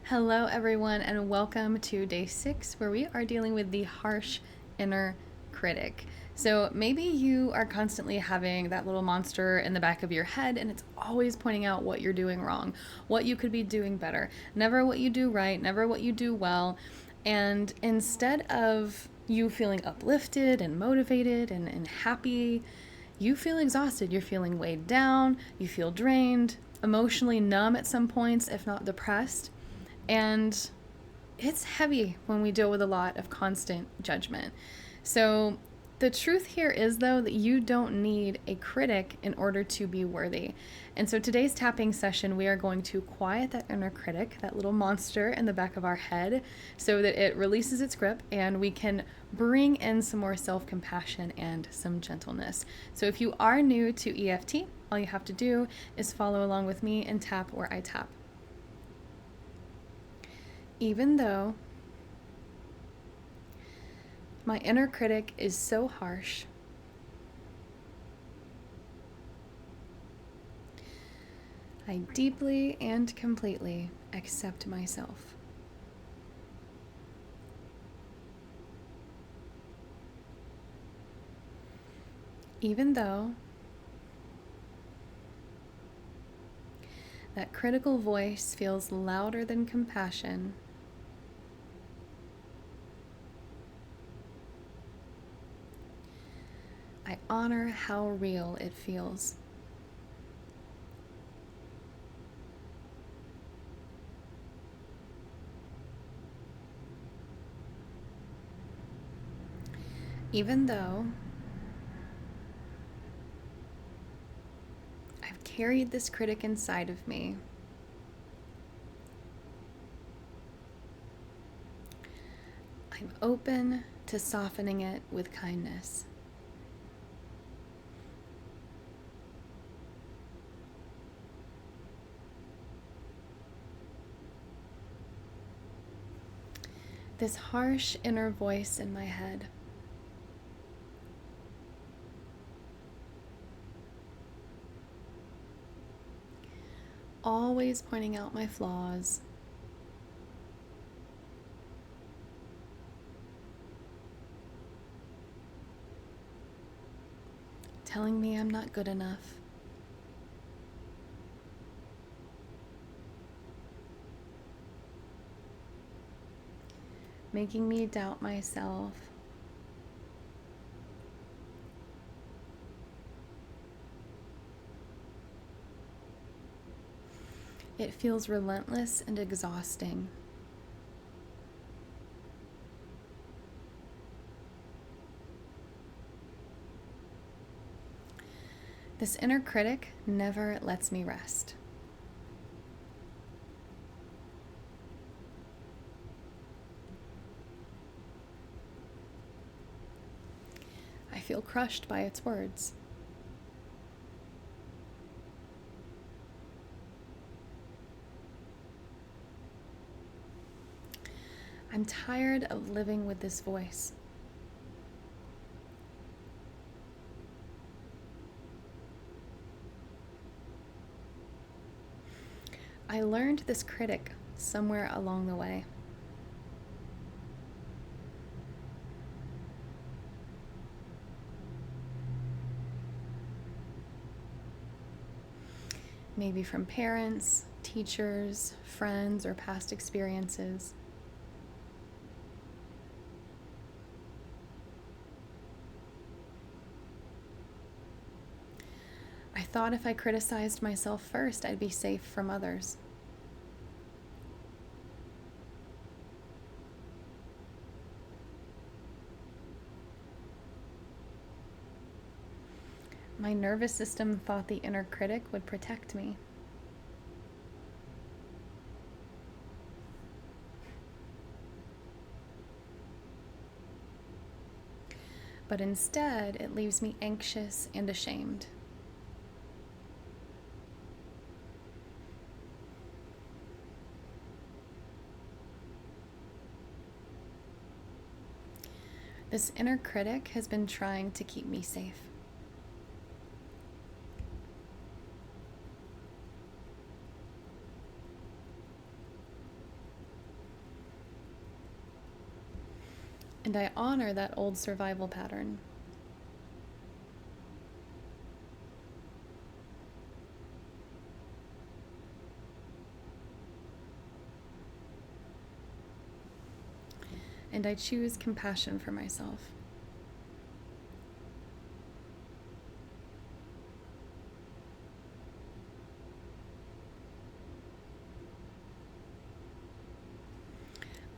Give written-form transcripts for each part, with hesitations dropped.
Hello, everyone, and welcome to day 6, where we are dealing with the harsh inner critic. So, maybe you are constantly having that little monster in the back of your head, and it's always pointing out what you're doing wrong, what you could be doing better, never what you do right, never what you do well. And instead of you feeling uplifted and motivated and happy, you feel exhausted. You're feeling weighed down, you feel drained, emotionally numb at some points, if not depressed. And it's heavy when we deal with a lot of constant judgment. So, the truth here is, though, that you don't need a critic in order to be worthy. And so, today's tapping session, we are going to quiet that inner critic, that little monster in the back of our head, so that it releases its grip and we can bring in some more self compassion and some gentleness. So, if you are new to EFT, all you have to do is follow along with me and tap where I tap. Even though my inner critic is so harsh, I deeply and completely accept myself. Even though that critical voice feels louder than compassion, I honor how real it feels. Even though I've carried this critic inside of me, I'm open to softening it with kindness. This harsh inner voice in my head, always pointing out my flaws, telling me I'm not good enough, making me doubt myself. It feels relentless and exhausting. This inner critic never lets me rest. I feel crushed by its words. I'm tired of living with this voice. I learned this critic somewhere along the way. Maybe from parents, teachers, friends, or past experiences. I thought if I criticized myself first, I'd be safe from others. My nervous system thought the inner critic would protect me. But instead, it leaves me anxious and ashamed. This inner critic has been trying to keep me safe. And I honor that old survival pattern. And I choose compassion for myself.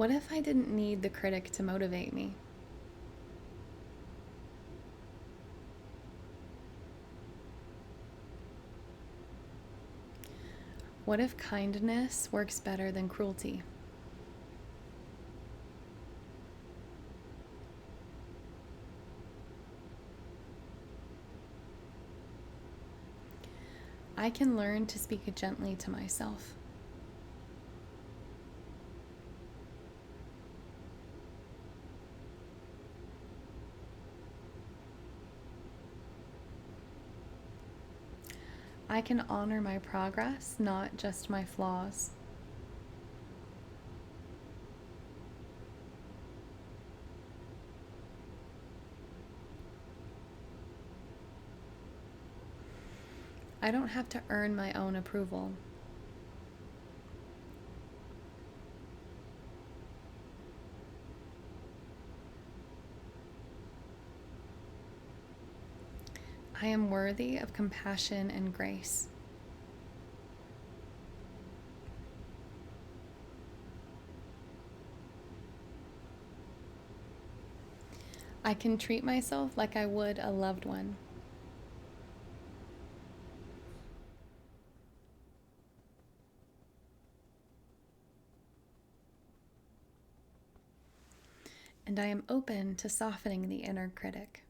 What if I didn't need the critic to motivate me? What if kindness works better than cruelty? I can learn to speak gently to myself. I can honor my progress, not just my flaws. I don't have to earn my own approval. I am worthy of compassion and grace. I can treat myself like I would a loved one. And I am open to softening the inner critic.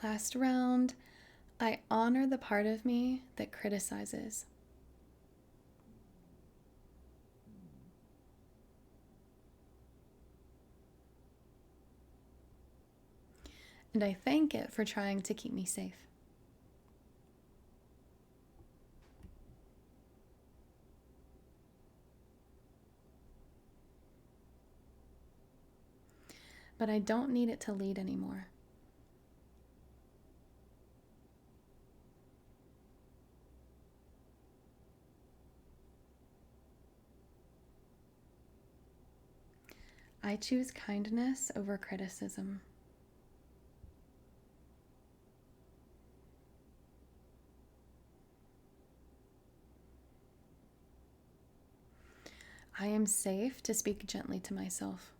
Last round, I honor the part of me that criticizes. And I thank it for trying to keep me safe. But I don't need it to lead anymore. I choose kindness over criticism. I am safe to speak gently to myself.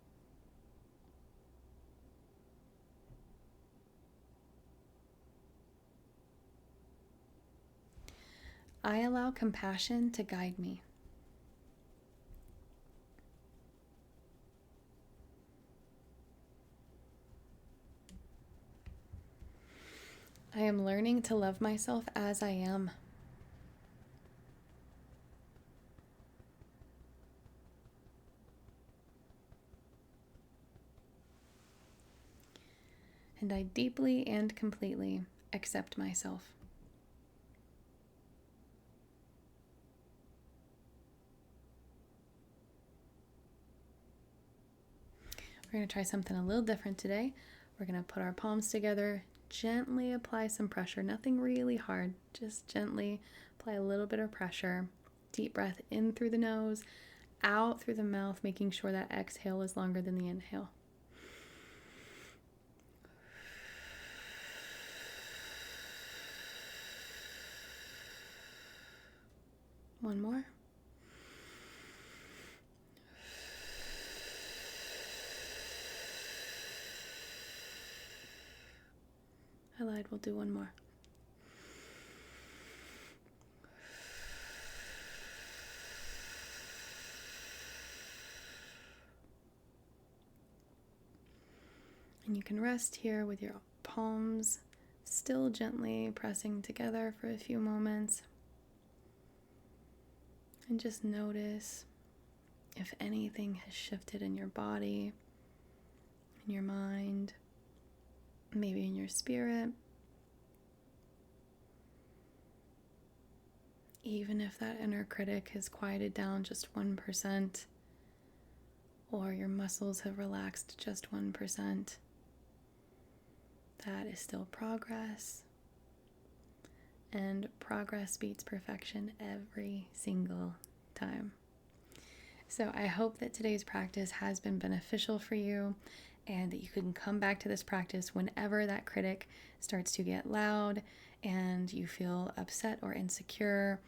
I allow compassion to guide me. I am learning to love myself as I am. And I deeply and completely accept myself. We're going to try something a little different today. We're going to put our palms together, gently apply some pressure, nothing really hard, just gently apply a little bit of pressure. Deep breath in through the nose, out through the mouth, making sure that exhale is longer than the inhale. One more. I lied, we'll do one more. And you can rest here with your palms still gently pressing together for a few moments. And just notice if anything has shifted in your body, in your mind, maybe in your spirit. even if that inner critic has quieted down just 1%, or your muscles have relaxed just 1%, that is still progress. And progress beats perfection every single time. So I hope that today's practice has been beneficial for you, and that you can come back to this practice whenever that critic starts to get loud and you feel upset or insecure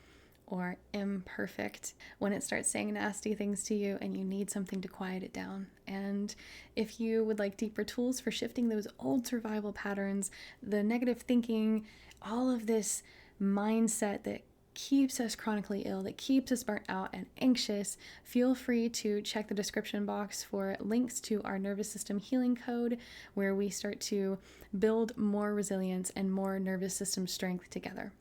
or imperfect, when it starts saying nasty things to you and you need something to quiet it down. And if you would like deeper tools for shifting those old survival patterns, the negative thinking, all of this mindset that keeps us chronically ill, that keeps us burnt out and anxious, feel free to check the description box for links to our nervous system healing code, where we start to build more resilience and more nervous system strength together.